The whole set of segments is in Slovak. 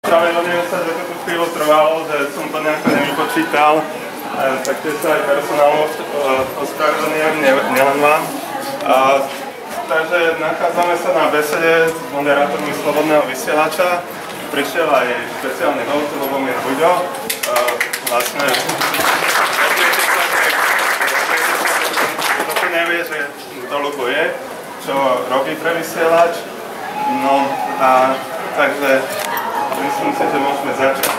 Spravedlňujem sa, že to tu chvíľu trvalo, že som to nejako nevypočítal. Takže sa aj personálne ospravedlňujem, nielen vám. Takže nachádzame sa na besede s moderátormi Slobodného vysielača. Prišiel aj špeciálny host Lubomír Buďo. Vlastne kto tu nevie, že to Lubo je, čo robí pre vysielač. No a takže myslím si, že môžeme začať.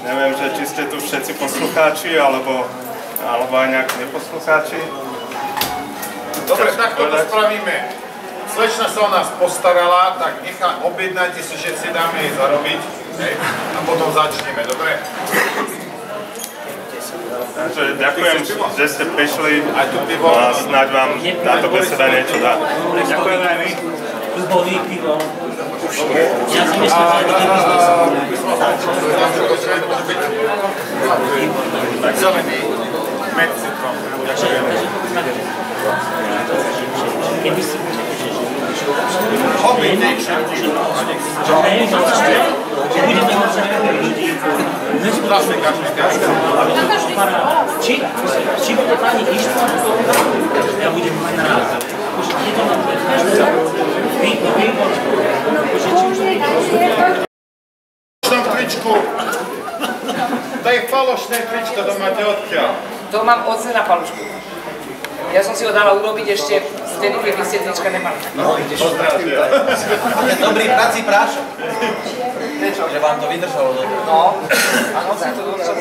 Neviem, že či ste tu všetci poslucháči, alebo aj nejakí neposlucháči. Dobre, tak toto spravíme. Slečna sa o nás postarala, tak objednajte si, že si dáme jej zarobiť, a potom začneme, dobre? Takže ďakujem, že ste prišli a snáď vám táto beseda niečo dá. Ďakujem aj my. Ľubový pivo. Ja si myslím, že tak zelený. Med citrom. Ďakujem. keby si či bude pani išla, ja budem mať rád. Je to nám v tričku. Daj falošné tričko, to máte odkiaľ? To mám od syna Palušku. Ja som si ho dala urobiť ešte vtedy, keď vy ste trička nemali. No, pozdravia. Dobrý prací prášok. Že vám to vydržalo dobre. No, áno, za to dodržalo.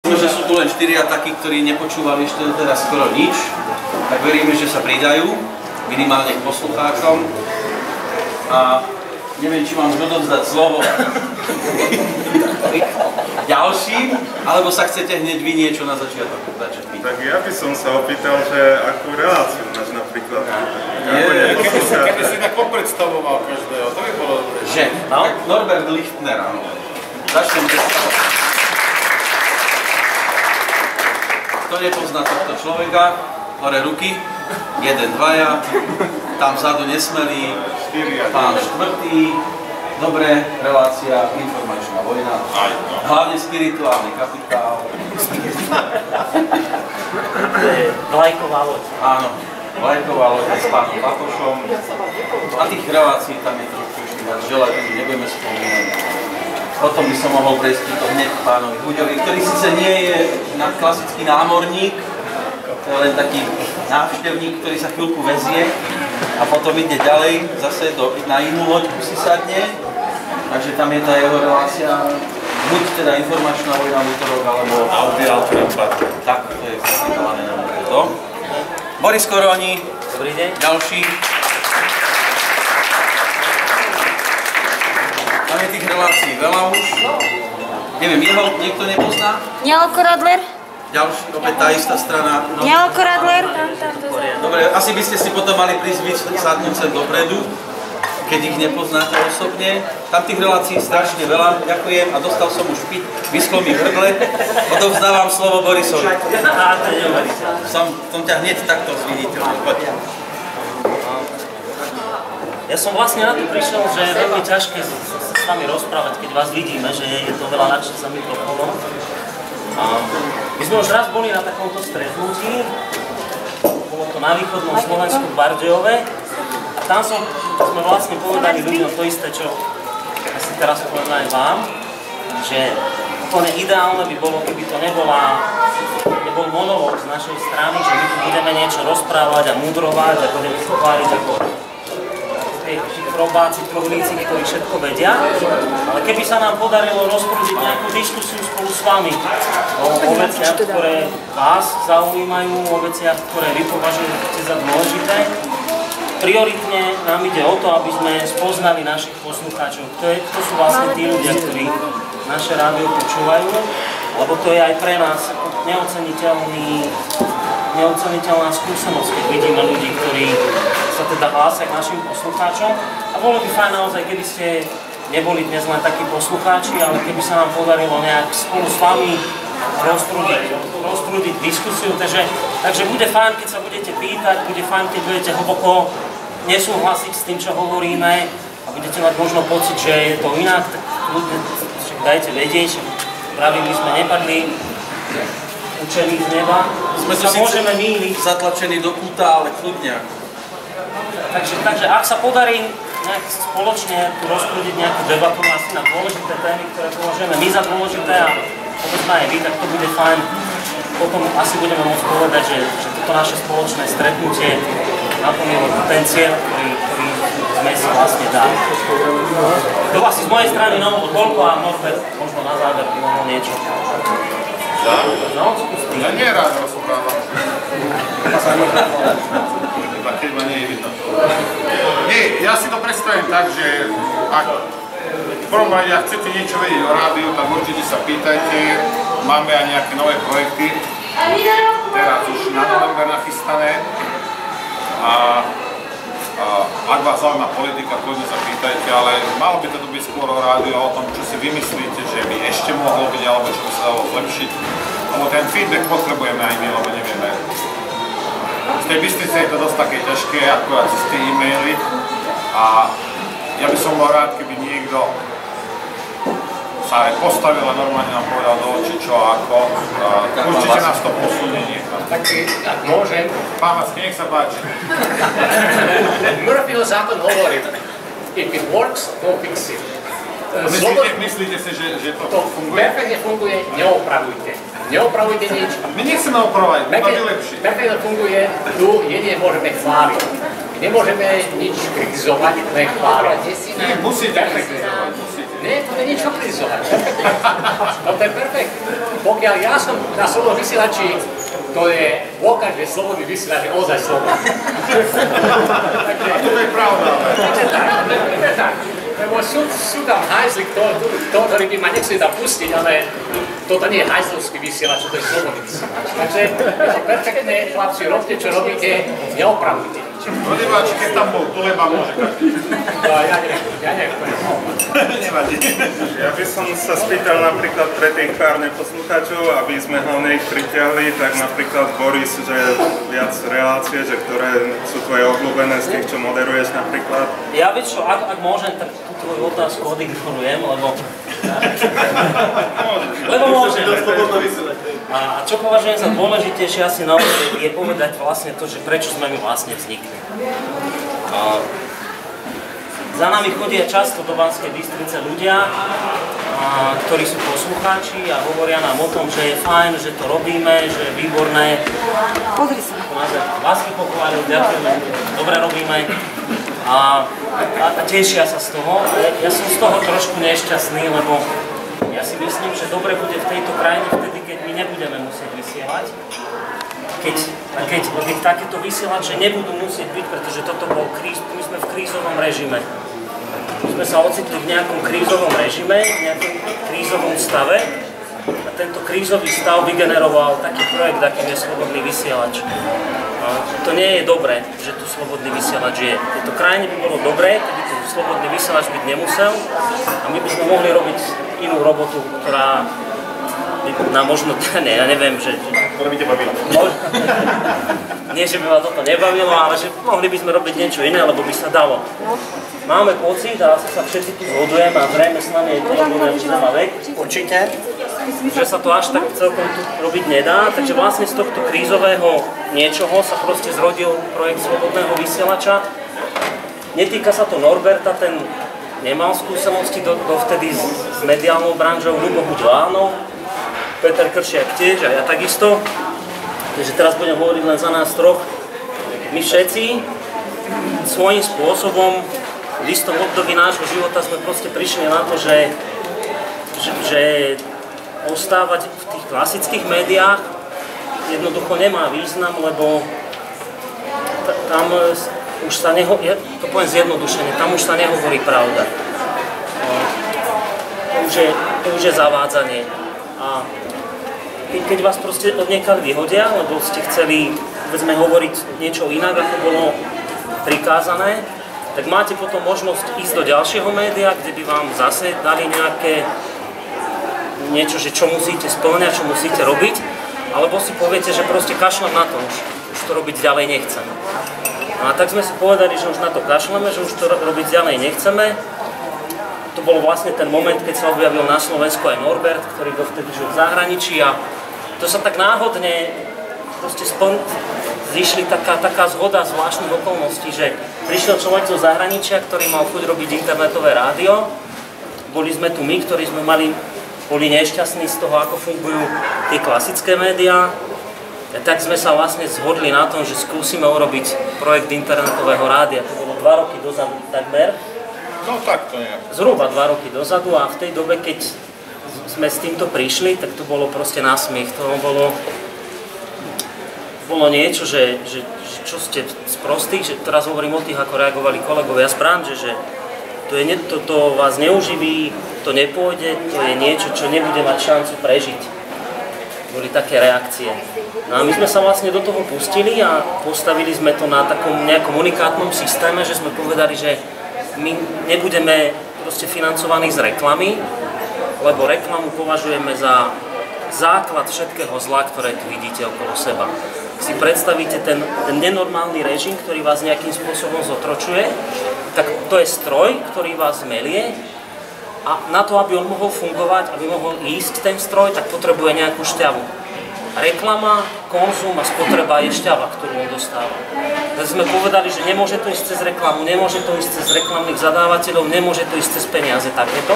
Že sú tu len 4 takí, ktorí nepočúvali ešte teraz skoro nič, tak veríme, že sa pridajú, minimálne k poslucháčom. A neviem, či mám odovzdať slovo ďalším, alebo sa chcete hneď vy niečo na začiatok začať pýtať. Tak ja by som sa opýtal, že akú reláciu máš napríklad. Keby si tak popredstavoval každého, to by bolo dobré. Že? No? Norbert Lichtner, áno. Začnem predstavovať. Kto nepozná tohto človeka, hore ruky, 1, 2, tam vzadu nesmelý, pán štvrtý, dobre, relácia, informačná vojna, hlavne spirituálny kapitál. To je vlajková loď. Áno, vlajková loď s pánom Batošom. A tých relácií tam je trošku ešte viac želať, nebudeme spomínať. Potom by som mohol prejsť hneď k pánovi Buďovi, ktorý síce nie je klasický námorník, to je len taký návštevník, ktorý sa chvíľku vezie a potom ide ďalej, zase na inú loďku si sadne. Takže tam je tá jeho relácia, buď teda informačná vojna v útorok, alebo audio-altrempad. Tak, to je kapitálne na to. Boris Koroni. Dobrý deň. Ďalší. Tam je tých relácií veľa už. Neviem, jeho niekto nepozná? Ňalko Radler? Ďalší, opäť tá istá strana. Ňalko Radler? Dobre, asi by ste si potom mali prísť sadnúť sem dopredu, keď ich nepoznáte osobne. Tam tých relácií strašne veľa, ďakujem a dostal som už vyschlo mi v hrdle. Odovzdávam slovo Borisovi. Som ťa hneď takto zviditeľný. Poď. Ja som vlastne na to prišiel, že je veľmi ťažké s vami rozprávať, keď vás vidíme, že je to veľa ľahšie za mikrofónom. My sme už raz boli na takomto stretnutí, bolo to na východnom Slovensku v Bardejove a tam sme vlastne povedali ľuďom to isté, čo asi teraz poviem aj vám, že úplne ideálne by bolo, keby to nebol monológ z našej strany, že my tu budeme niečo rozprávať a mudrovať a budeme sa tváriť ako robáci, trhlíci, ktorí všetko vedia, ale keby sa nám podarilo rozprúdiť nejakú diskusiu spolu s vami o veciach, ktoré vás zaujímajú, o veciach, ktoré vy považujete za dôležité, prioritne nám ide o to, aby sme spoznali našich poslucháčov. To sú vlastne tí ľudia, ktorí naše rádio počúvajú, lebo to je aj pre nás neoceniteľná skúsenosť, keď vidíme ľudí, ktorí sa teda hlásia k našim poslucháčom. A bolo by fajn naozaj, keby ste neboli dnes len takí poslucháči, ale keby sa nám podarilo nejak spolu s vami rozprúdiť diskusiu. Takže bude fajn, keď sa budete pýtať, bude fajn, keď budete hlboko nesúhlasiť s tým, čo hovoríme. a budete mať možno pocit, že je to inak, tak ľudia, však dajte vedieť, práve my sme nepadli učení z neba, Sme sa môžeme míliť. zatlačení do kúta, ale kľudne. Takže ak sa podarí nejak spoločne tu rozprúdiť nejakú debatu asi na dôležité témy, ktoré považujeme my za dôležité a povedzme aj vy, tak to bude fajn. Potom asi budeme môcť povedať, že toto naše spoločné stretnutie naplnilo ten cieľ, ktorý sme si vlastne dali. To asi z mojej strany toľko a Norbert možno na záver by mohol niečo. No, Ja nie rád rozprávam. Keď ma nie je vidno. Nie, ja si to predstavím tak, že ak v prvom rade, ak chcete niečo vedieť o rádiu, tak určite sa pýtajte. Máme aj nejaké nové projekty. Teraz už na november nachystané. A ak vás zaujíma politika, kľudne sa pýtajte, ale malo by to byť skôr o rádiu a o tom, čo si vymyslíte, že by ešte mohlo byť, alebo čo by sa dalo zlepšiť. Lebo ten feedback potrebujeme aj my, lebo nevieme. Z tej Bystrice je to dosť také ťažké, akurát cez tie e-maily. A ja by som bol rád, keby niekto sa aj postavil a normálne nám povedal do očí, čo a ako. Určite nás to posunie niekam. Tak ak môžem. Pán Vacki, nech sa páči. Murphyho zákon hovorí, if it works, go fix it. Myslíte si, že to To funguje? perfektne funguje, neopravujte. Neopravujte nič. My nechceme opravovať, iba vylepšiť. Perfektne funguje, tu jedine môžeme chváliť. Nemôžeme nič kritizovať, len chváliť. Nie, musíte kritizovať, musíte. Nie, to nie je nič kritizovať. No to je perfekt. Pokiaľ ja som na slobodnom vysielači, to je dôkaz, že slobodný vysielač je ozaj slobodný. A to je pravda. Takže tak. Lebo sú tam hajzli, ktorí by ma nechceli tam pustiť, ale toto nie je hajzlovský vysielač, to je slobodný vysielač. Takže je to perfektné, chlapci, robte čo robíte, neopravujte nič. Rodibáči, keď tam bol Tuleba, môže každý. No, ja neviem. Nevadí. Ja by som sa spýtal napríklad pre tých pár neposlucháčov, aby sme hlavne ich pritiahli, tak napríklad Boris, že viac relácie, že ktoré sú tvoje obľúbené z tých, čo moderuješ napríklad. Ja vieš čo, ak môžem, tak tú tvoju otázku odignorujem, lebo môžem. A čo považujem za dôležitejšie asi naozaj je povedať vlastne to, že prečo sme my vlastne vznikli. Za nami chodia často do Banskej Bystrice ľudia, ktorí sú poslucháči a hovoria nám o tom, že je fajn, že to robíme, že je výborné. Pozri sa. Lásky pochválil, ďakujeme, dobre robíme a tešia sa z toho. Ja som z toho trošku nešťastný, lebo ja si myslím, že dobre bude v tejto krajine vtedy, keď my nebudeme musieť vysielať. Keď takéto vysielače nebudú musieť byť, pretože my sme v krízovom režime. My sme sa ocitli v nejakom krízovom režime, v nejakom krízovom stave a tento krízový stav vygeneroval taký projekt, akým je Slobodný vysielač. A to nie je dobré, že tu Slobodný vysielač je. V tejto krajine by bolo dobré, keby tu Slobodný vysielač byť nemusel a my by sme mohli robiť inú robotu, ktorá nám možno, ja neviem, že... Ktoré by ťa bavilo. Nie, že by ma toto nebavilo, ale že mohli by sme robiť niečo iné, lebo by sa dalo. Máme pocit, a asi sa všetci tu zhodujeme a zrejme s nami je to Zema vek. Určite. Že sa to až tak celkom tu robiť nedá, takže vlastne z tohto krízového niečoho sa proste zrodil projekt Slobodného vysielača. Netýka sa to Norberta, ten nemal skúsenosti dovtedy s mediálnou branžou, Ľubo Huďo áno, Peter Kršiak tiež a ja takisto. Takže teraz budem hovoriť len za nás troch. My všetci svojím spôsobom v istom období nášho života sme proste prišli na to, že ostávať v tých klasických médiách jednoducho nemá význam, lebo tam už sa ja to poviem zjednodušene, tam už sa nehovorí pravda. To už je zavádzanie. A keď vás proste odniekaľ vyhodia, lebo ste chceli, povedzme, hovoriť niečo inak, ako bolo prikázané, tak máte potom možnosť ísť do ďalšieho média, kde by vám zase dali niečo, že čo musíte spĺňať, čo musíte robiť, alebo si poviete, že proste kašľam na to, už to robiť ďalej nechcem. No a tak sme si povedali, že už na to kašleme, že už to robiť ďalej nechceme. To bol vlastne ten moment, keď sa objavil na Slovensku aj Norbert, ktorý dovtedy žil v zahraničí a to sa tak náhodne proste zišli taká zhoda zvláštnych okolností, že prišiel človek zo zahraničia, ktorý mal chuť robiť internetové rádio. Boli sme tu my, ktorí sme boli nešťastní z toho, ako fungujú tie klasické médiá. A tak sme sa vlastne zhodli na tom, že skúsime urobiť projekt internetového rádia. To bolo 2 roky dozadu takmer. No tak to je. Zhruba 2 roky dozadu a v tej dobe, keď sme s týmto prišli, tak to bolo proste násmiech. To bolo niečo, že čo ste sprostí, že teraz hovorím o tých, ako reagovali kolegovia z branže, že to vás neuživí, to nepôjde, to je niečo, čo nebude mať šancu prežiť. Boli také reakcie. No a my sme sa vlastne do toho pustili a postavili sme to na takom nejakom unikátnom systéme, že sme povedali, že my nebudeme proste financovaní z reklamy, lebo reklamu považujeme za základ všetkého zla, ktoré tu vidíte okolo seba. Si predstavíte ten nenormálny režim, ktorý vás nejakým spôsobom zotročuje, tak to je stroj, ktorý vás melie a na to, aby on mohol fungovať, aby mohol ísť ten stroj, tak potrebuje nejakú šťavu. Reklama, konzum a spotreba je šťava, ktorú on dostáva. Takže sme povedali, že nemôže to ísť cez reklamu, nemôže to ísť cez reklamných zadávateľov, nemôže to ísť cez peniaze takéto.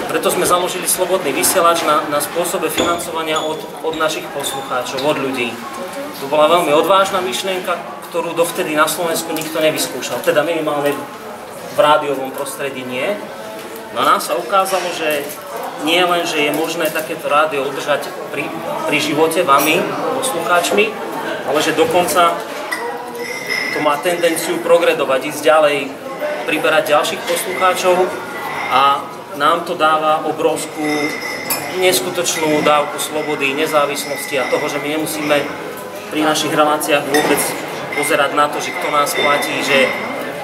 Preto sme založili Slobodný vysielač na spôsobe financovania od našich poslucháčov, od ľudí. To bola veľmi odvážna myšlienka, ktorú dovtedy na Slovensku nikto nevyskúšal, teda minimálne v rádiovom prostredí nie. No a nám sa ukázalo, že nie len, že je možné takéto rádio udržať pri živote vami, poslucháčmi, ale že dokonca to má tendenciu progredovať, ísť ďalej, priberať ďalších poslucháčov a nám to dáva obrovskú, neskutočnú dávku slobody, nezávislosti a toho, že my nemusíme pri našich reláciách vôbec pozerať na to, že kto nás platí, že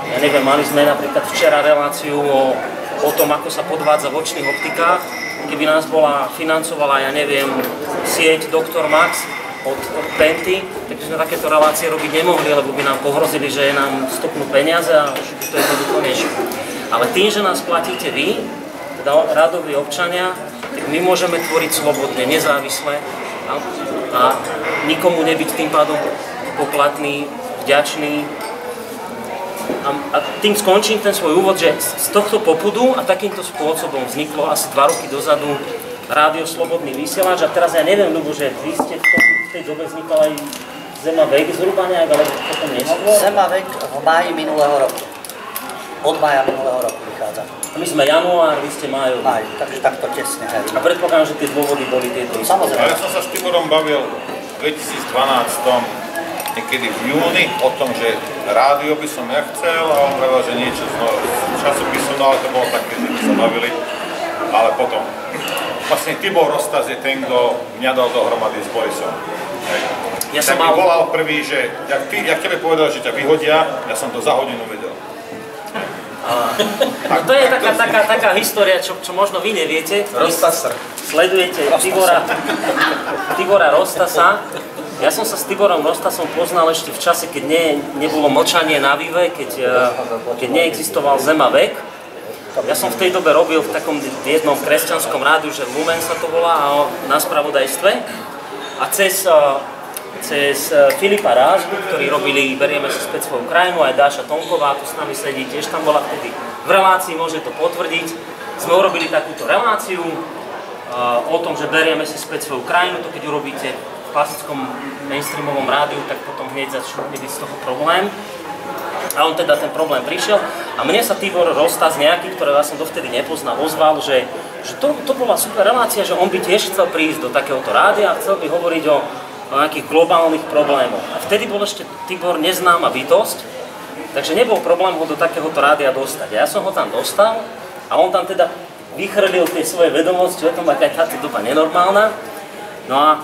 ja neviem, mali sme napríklad včera reláciu o tom, ako sa podvádza v očných optikách. Keby nás financovala, ja neviem, sieť Dr. Max od Penty, tak by sme takéto relácie robiť nemohli, lebo by nám pohrozili, že nám stopnú peniaze a už by to jednoducho nešlo. Ale tým, že nás platíte vy, teda rádoví občania, tak my môžeme tvoriť slobodne, nezávisle a nikomu nebyť tým pádom poplatný, vďačný. A tým skončím ten svoj úvod, že z tohto popudu a takýmto spôsobom vzniklo asi 2 roky dozadu Rádio Slobodný vysielač a teraz ja neviem, Ľubo, že vy ste v tej dobe vznikla aj Zemavek zhruba nejak, ale potom neskôr? Zemavek v máji minulého roku. Od mája minulého roku vychádza. A my sme január, vy ste májový. Maj, takže takto tesne. A predpokladám, že tie dôvody boli tieto. Samozrejme. Ja som sa s Tiborom bavil v 2012, niekedy v júni, o tom, že rádio by som ja chcel a on povedal, že niečo z časopisu, no ale to bolo také, že my sa bavili. Ale potom, vlastne Tibor Rostas je ten, kto mňa dal dohromady s Borisom. Ja tak mi volal prvý, že jak tebe povedal, že ťa vyhodia, ja som to za hodinu vedel. To je taká história, čo možno vy neviete. Rostasa. Sledujete Tibora Rostasa. Ja som sa s Tiborom Rostasom poznal ešte v čase, keď nebolo mlčanie na Vive, keď neexistoval Zemavek. Ja som v tej dobe robil v takom jednom kresťanskom rádiu, že Lumen sa to volá, na spravodajstve. A cez Filipa Rázbu, ktorí robili Berieme si späť svoju krajinu, aj Dáša Tomková, tu s nami sedí, tiež tam bola vtedy v relácii, môže to potvrdiť. Sme urobili takúto reláciu o tom, že berieme si späť svoju krajinu, to keď urobíte v klasickom mainstreamovom rádiu, tak potom hneď začne byť z toho problém. A on teda ten problém prišiel a mne sa Tibor Rostas nejaký, ktorého ja som dovtedy nepoznal, ozval, že to bola super relácia, že on by tiež chcel prísť do takéhoto rádia a chcel by hovoriť o nejakých globálnych problémoch. A vtedy bol ešte Tibor neznáma bytosť, takže nebol problém ho do takéhoto rádia dostať. Ja som ho tam dostal a on tam teda vychrlil tie svoje vedomosti o tom, aká je táto doba nenormálna. No a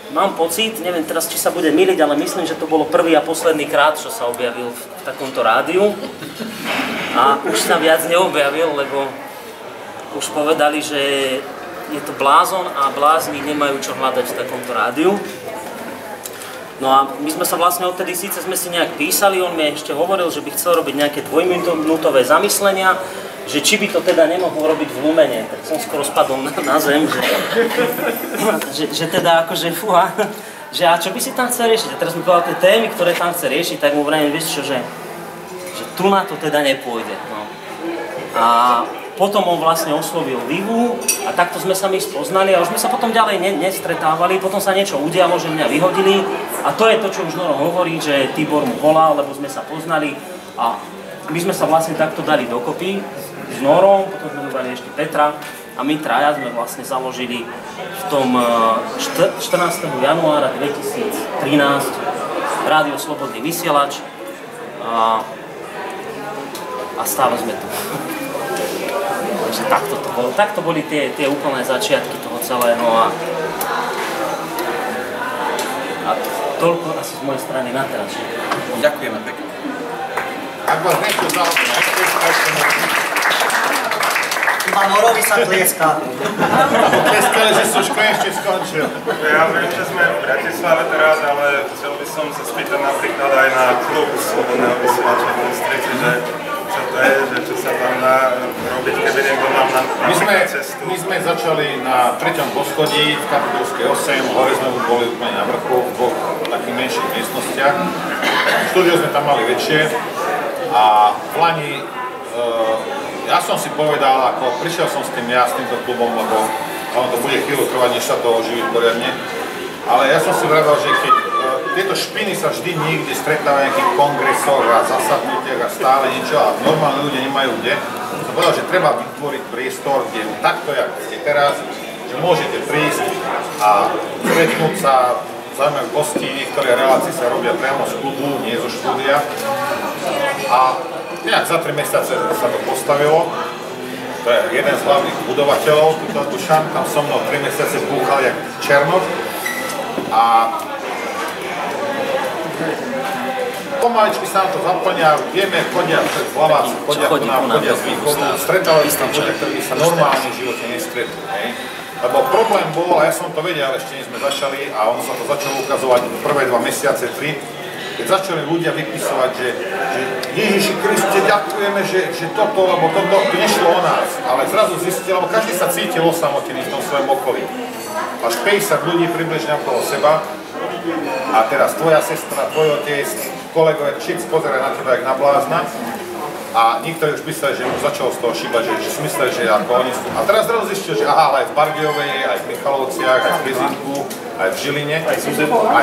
mám pocit, neviem teraz, či sa bude myliť, ale myslím, že to bolo prvý a posledný krát, čo sa objavil v takomto rádiu. A už sa viac neobjavil, lebo už povedali, že je to blázon a blázni nemajú čo hľadať v takomto rádiu. No a my sme sa vlastne odtedy, síce sme si nejak písali, on mi ešte hovoril, že by chcel robiť nejaké dvojminútové zamyslenia, že či by to teda nemohol robiť v Lumene, tak som skoro spadol na zem, že teda akože fúha, že a čo by si tam chcel riešiť? A teraz mi povedal tie témy, ktoré tam chce riešiť, tak mu vrajím, vieš čo, že tu na to teda nepôjde. No. A potom on vlastne oslovil Vivu a takto sme sa my spoznali a už sme sa potom ďalej nestretávali, potom sa niečo udialo, že mňa vyhodili a to je to, čo už Noro hovorí, že Tibor mu volal, lebo sme sa poznali a my sme sa vlastne takto dali dokopy s Norom, potom sme dobrali ešte Petra a my traja sme vlastne založili v tom 14. januára 2013 Rádio Slobodný vysielač a stále sme tu. Takže takto boli tie úplné začiatky toho celého a toľko asi z mojej strany na teraz. Ďakujeme pekne. Ak vás niečo zaujíma, Iba Norovi sa tlieska. Tleskali, že som už konečne skončil. Ja viem, že sme v Bratislave teraz, ale chcel by som sa spýtať napríklad aj na klub Slobodného vysielača v Bystrici, že čo to je, že čo sa tam dá robiť, keby niekto mal na cestu. My sme začali na 3. poschodí v Kapitulskej 8, hore sme boli úplne na vrchu, v dvoch takých menších miestnostiach. Štúdio sme tam mali väčšie a v Lani ja som si povedal, ako prišiel som s týmto klubom, lebo ono to bude chvíľu trvať, než sa to oživí poriadne. Ale ja som si vravel, že keď tieto špiny sa vždy niekde stretávajú v nejakých kongresoch a zasadnutiach a stále niečo a normálne ľudia nemajú kde, som povedal, že treba vytvoriť priestor, kde takto, jak ste teraz, že môžete prísť a stretnúť sa, zaujímavé gosti, niektoré relácie sa robia priamo z klubu, nie zo štúdia. A nejak za 3 mesiace sa to postavilo. To je jeden z hlavných budovateľov, túto Dušan, tam so mnou 3 mesiace búchal jak Černok. A pomaličky sa nám to zaplňa, vieme, chodia z Hlaváci, chodia z východu, stretávali sa tam ľudia, ktorí sa normálne v živote nestretli. Lebo problém bol, a ja som to vedel, ešte než sme začali, a ono sa to začalo ukazovať prvé 2 mesiace, 3, keď začali ľudia vypisovať, že Ježiši Kriste, ďakujeme, že toto, lebo toto nešlo o nás, ale zrazu zistili, lebo každý sa cítil osamotený v tom svojom okolí. Až 50 ľudí približne okolo seba a teraz tvoja sestra, tvoj otec, kolegovia, všetci pozerajú na teba jak na blázna a niektorí už mysleli, že mu začalo z toho šíbať, že si mysleli, že ako oni sú. A teraz zrazu zistili, že aha, ale aj v Bardejovej, aj v Michalovciach, aj v Pezinku, aj v Žiline, aj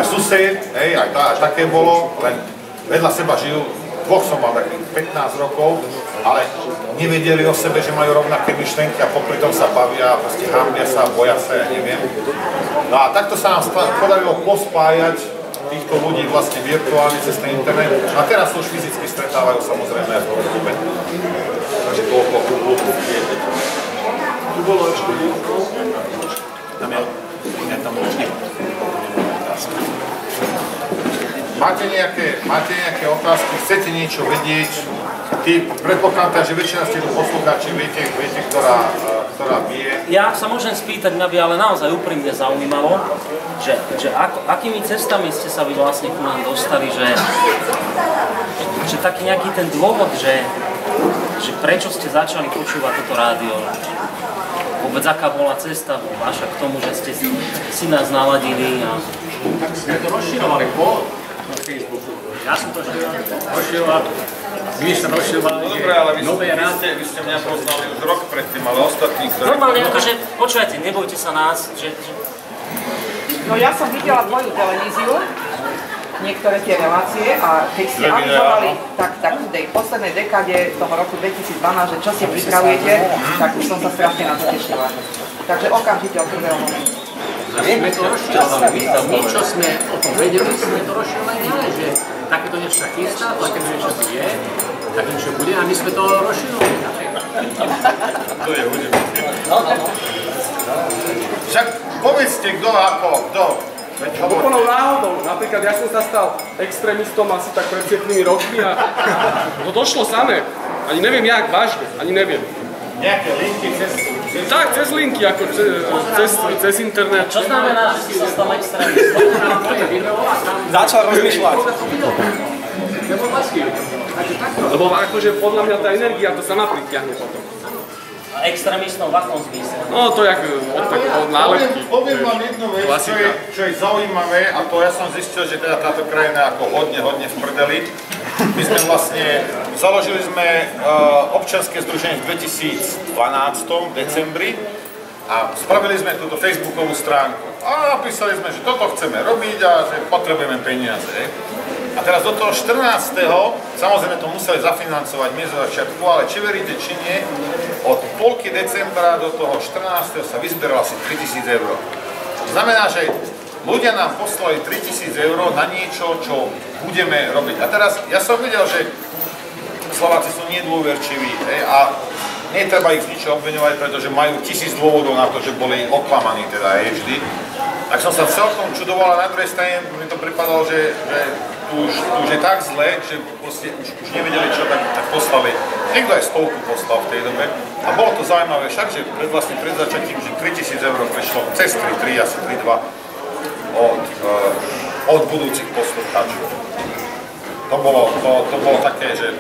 sused, aj také bolo, len vedľa seba žijú, dvoch som mal takých 15 rokov, ale nevedeli o sebe, že majú rovnaké myšlenky a popri tom sa bavia, proste hambia sa, boja sa, ja neviem. No a takto sa nám podarilo pospájať týchto ľudí vlastne virtuálne cez ten internet a teraz sa už fyzicky stretávajú samozrejme aj v klube. Takže toľko klubu. Tu bolo ešte jedno. Tam už nie. Máte nejaké otázky, chcete niečo vedieť? Predpokladám, že väčšina z tých poslucháči viete, ktorá vie. Ja sa môžem spýtať, mňa by ale naozaj úprimne zaujímalo, že akými cestami ste sa vy vlastne ku nám dostali, že taký nejaký ten dôvod, že prečo ste začali počúvať toto rádio. Vôbec aká bola cesta vaša k tomu, že ste si nás naladili a... Tak sme to rozširovali po Facebooku. Ja som to rozširoval, my sa rozširovali nové rádio. Vy ste mňa poznali už rok predtým, ale ostatní, ktorí... Normálne akože, počúvajte, nebojte sa nás, že... No ja som videla tvoju televíziu, niektoré tie relácie a keď ste avizovali tak v tej poslednej dekáde toho roku 2012, že čo si pripravujete, tak už som sa strašne na to tešila. Takže okamžite od prvého momentu. Sme to rozširovali, my čo sme o tom vedeli, sme to rozširovali ďalej, že takéto niečo sa chystá, takéto niečo tu je, také niečo bude a my sme to rozširovali. To je hudebný. Však povedzte, kto ako, kto. Lebo plnou náhodou, napríklad ja som sa stal extrémistom asi tak pred 7 rokmi a to došlo samé. Ani neviem jak, vážne, ani neviem. nejaké linky cez... Tak, cez linky, ako cez internet. Čo znamená, že si sa stal extrémistom? Začal rozmýšľať. Lebo akože podľa mňa tá energia to sama pritiahne potom. A extrémistom v akom zmysle? No to jak od nálepky. Poviem vám jednu vec, čo je zaujímavé, a to ja som zistil, že teda táto krajina ako hodne v prdeli. My sme vlastne, založili sme občianske združenie v 2012, v decembri, a spravili sme túto facebookovú stránku. A napísali sme, že toto chceme robiť a že potrebujeme peniaze. A teraz do toho 14. samozrejme to museli zafinancovať my zo začiatku, ale či veríte, či nie, od polky decembra do toho 14. sa vyzberalo asi 3000 eur. To znamená, že ľudia nám poslali 3000 eur na niečo, čo budeme robiť. A teraz ja som videl, že Slováci sú nedôverčiví a netreba ich z ničoho obviňovať, pretože majú 1000 dôvodov na to, že boli oklamaní teda vždy. Tak som sa celkom čudoval a na druhej strane mi to pripadalo, že tu už je tak zle, že proste už nevedeli čo, tak poslali. Niekto aj 100 poslal v tej dobe. A bolo to zaujímavé však, že pred začatím, že 3000 eur prišlo cez 3, asi 3,2 od budúcich poslucháčov. To bolo také, že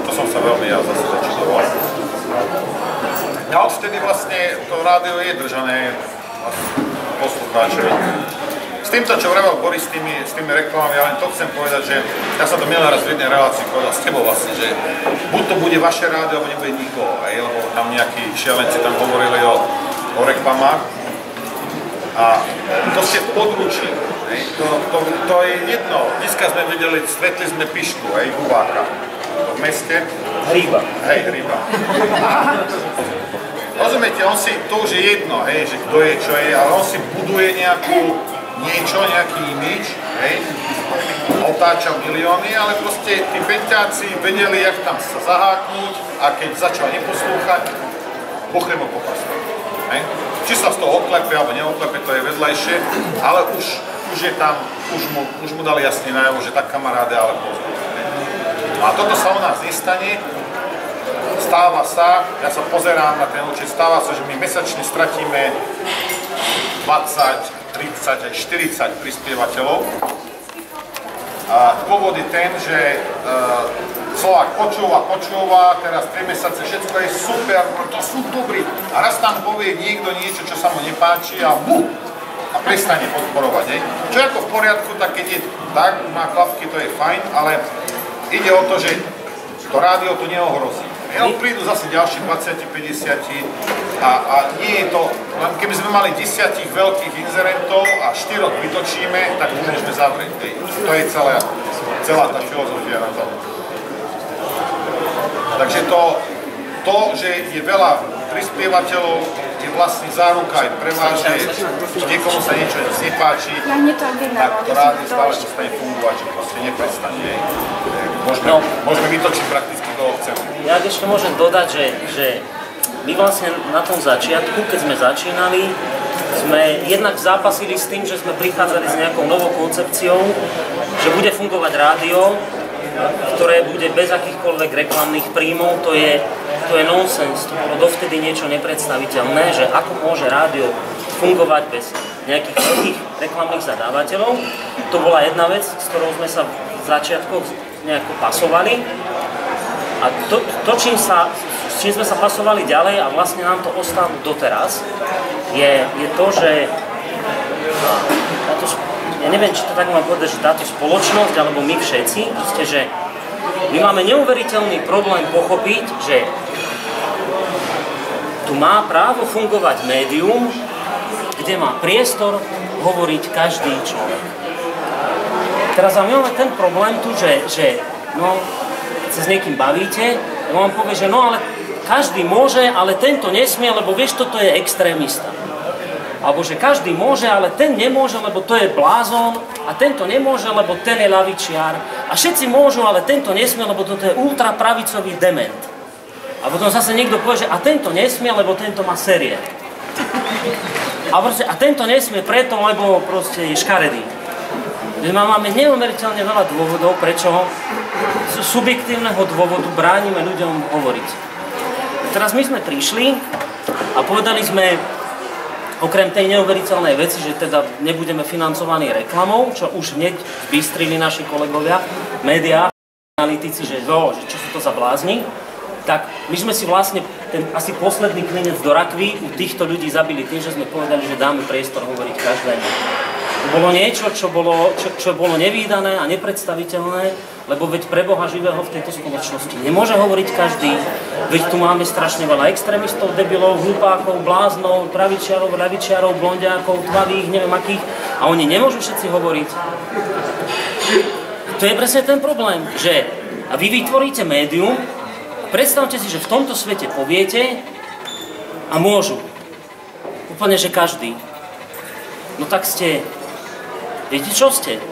to som sa veľmi ja zase začudoval. A odvtedy vlastne to rádio je držané poslucháčov. S týmto, čo vravel Boris s tými reklamami, ja len to chcem povedať, že ja som to minulý raz v jednej relácii povedal s tebou vlastne, že buď to bude vaše rádio, alebo nebude nikoho, lebo tam nejakí šialenci tam hovorili o reklamách. A to ste v područí, to je jedno. Dneska sme videli, stretli sme Pišku, Hubáka v meste. Hríba. Hríba. Rozumiete, on si, to už je jedno, že kto je, čo je, ale on si buduje nejaký imidž, otáča milióny, ale proste tí penťáci vedeli, jak tam sa zaháknúť, a keď začal neposlúchať, buchne mu po prstu. Či sa z toho oklepe alebo neoklepe, to je vedľajšie, ale už je tam, už mu dali jasne najavo, že tak kamaráde, ale pozor. A toto sa u nás nestane. Stáva sa, ja sa pozerám na ten účet, stáva sa, že my mesačne stratíme 20, 30 až 40 prispievateľov. A dôvod je ten, že Slovák počúva, teraz 3 mesiace, všetko je super, to sú dobrí. A raz tam povie niekto niečo, čo sa mu nepáči a prestane podporovať. Čo je ako v poriadku, tak keď je tak, má klapky, to je fajn, ale ide o to, že to rádio to neohrozí. Prídu zase ďalší 20-50 a nie je to, keby sme mali 10 veľkých inzerentov a 4 vytočíme, tak môžeme zavrieť. To je celá tá filozofia na to. Takže to, že je veľa prispievateľov, je vlastne záruka aj pre vás, že niekomu sa niečo nepáči, tak to rádio stále zostane fungovať, že proste neprestane. Môžeme vytočiť prakticky koho chceme. Ja ešte môžem dodať, že my vlastne na tom začiatku, keď sme začínali, sme jednak zápasili s tým, že sme prichádzali s nejakou novou koncepciou, že bude fungovať rádio, ktoré bude bez akýchkoľvek reklamných príjmov. To je nonsens, to bolo dovtedy niečo nepredstaviteľné, že ako môže rádio fungovať bez nejakých veľkých reklamných zadávateľov. To bola jedna vec, s ktorou sme sa v začiatkoch nejako pasovali. A s čím sme sa pasovali ďalej a vlastne nám to ostalo doteraz, je to, že ja neviem, či to tak mám povedať, že táto spoločnosť, alebo my všetci, že my máme neuveriteľný problém pochopiť, že tu má právo fungovať médium, kde má priestor hovoriť každý človek. Teraz máme ten problém tu, že keď sa s niekým bavíte, on vám povie, že ale každý môže, ale tento nesmie, lebo vieš, toto je extrémista. Alebo že každý môže, ale ten nemôže, lebo to je blázon, a tento nemôže, lebo ten je ľavičiar. A všetci môžu, ale tento nesmie, lebo toto je ultrapravicový dement. A potom zase niekto povie, že a tento nesmie, lebo tento má série. A tento nesmie preto, lebo proste je škaredý. My máme neuveriteľne veľa dôvodov, prečo z subjektívneho dôvodu bránime ľuďom hovoriť. teraz my sme prišli a povedali sme, okrem tej neuveriteľnej veci, že teda nebudeme financovaní reklamou, čo už hneď vystrili naši kolegovia, médiá, analytici, že čo sú to za blázni, tak my sme si vlastne ten asi posledný klinec do rakvy u týchto ľudí zabili tým, že sme povedali, že dáme priestor hovoriť každému. To bolo niečo, čo bolo nevídané a nepredstaviteľné, lebo veď pre Boha živého v tejto spoločnosti nemôže hovoriť každý, veď tu máme strašne veľa extrémistov, debilov, hlupákov, bláznov, pravičiarov, ľavičiarov, blondiákov, tvavých, neviem akých, a oni nemôžu všetci hovoriť. To je presne ten problém, že a vy vytvoríte médium, predstavte si, že v tomto svete poviete a môžu. Úplne, že každý. No tak ste, viete čo ste?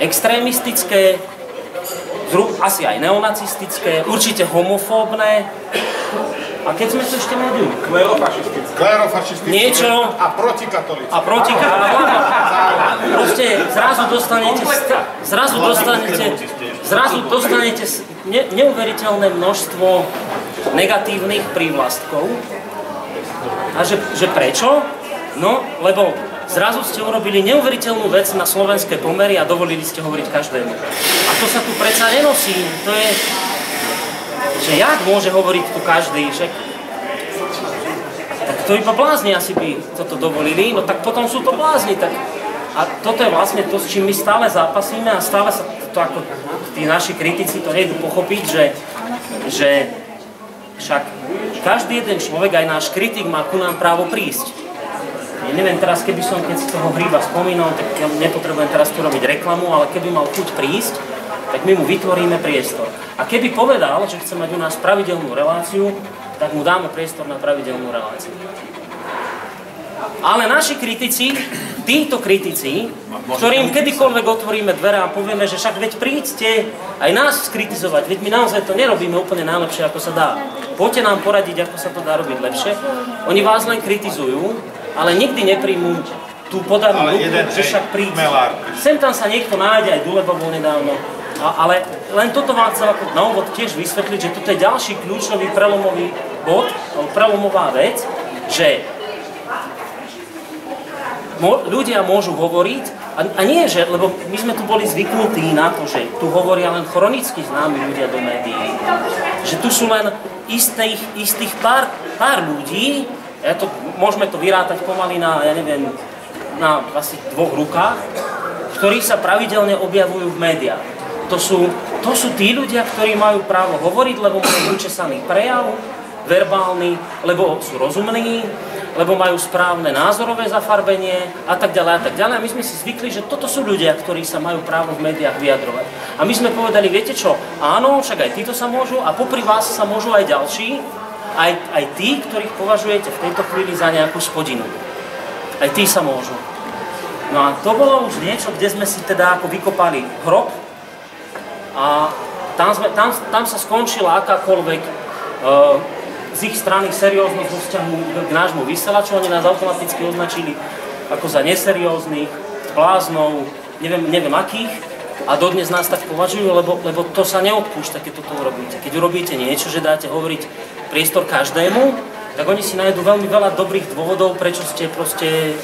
Extrémistické, asi aj neonacistické, určite homofóbne. A keď sme to ešte médium? Klerofašistické. Niečo. A protikatolické. A protikatolické. Proste zrazu dostanete neuveriteľné množstvo negatívnych prívlastkov. A že prečo? No, lebo zrazu ste urobili neuveriteľnú vec na slovenské pomery a dovolili ste hovoriť každému. A to sa tu predsa nenosí. To je, že jak môže hovoriť tu každý, že tak to iba blázni asi by toto dovolili, no tak potom sú to blázni. Tak, a toto je vlastne to, s čím my stále zápasíme a stále sa to ako tí naši kritici to nejdu pochopiť, že však každý jeden človek, aj náš kritik, má ku nám právo prísť. Ja neviem teraz, keď si toho Hríba spomínal, tak ja nepotrebujem teraz tu robiť reklamu, ale keby mal chuť prísť, tak my mu vytvoríme priestor. A keby povedal, že chce mať u nás pravidelnú reláciu, tak mu dáme priestor na pravidelnú reláciu. Ale naši kritici, títo kritici, ktorým kedykoľvek otvoríme dvere a povieme, že však veď príďte aj nás skritizovať, veď my naozaj to nerobíme úplne najlepšie, ako sa dá. Poďte nám poradiť, ako sa to dá robiť lepšie. Oni vás len kritizujú, ale nikdy nepríjmú tú podanú ruku, že však príďte. Sem tam sa niekto nájde, aj Duleba bol nedávno. Ale len toto vám chcel ako na úvod tiež vysvetliť, že toto je ďalší kľúčový prelomový bod, prelomová vec, že ľudia môžu hovoriť, a nie, že, lebo my sme tu boli zvyknutí na to, že tu hovoria len chronicky známi ľudia do médií, že tu sú len istých pár ľudí, môžeme to vyrátať pomaly na, ja neviem, na asi 2 rukách, ktorí sa pravidelne objavujú v médiách. To sú tí ľudia, ktorí majú právo hovoriť, lebo majú učesaný prejav, verbálny, lebo sú rozumní, lebo majú správne názorové zafarbenie a tak ďalej a tak ďalej. A my sme si zvykli, že toto sú ľudia, ktorí sa majú právo v médiách vyjadrovať. A my sme povedali, viete čo, áno, však aj títo sa môžu a popri vás sa môžu aj ďalší, aj tí, ktorých považujete v tejto chvíli za nejakú spodinu. Aj tí sa môžu. No a to bolo už niečo, kde sme si teda ako vykopali hrob a tam sa skončila akákoľvek z ich strany serióznosť vo vzťahu k nášmu vysielaču. Oni nás automaticky označili ako za neserióznych, bláznov, neviem akých, a dodnes nás tak považujú, lebo to sa neodpúšťa, keď toto urobíte. Keď urobíte niečo, že dáte hovoriť priestor každému, tak oni si nájdú veľmi veľa dobrých dôvodov, prečo ste proste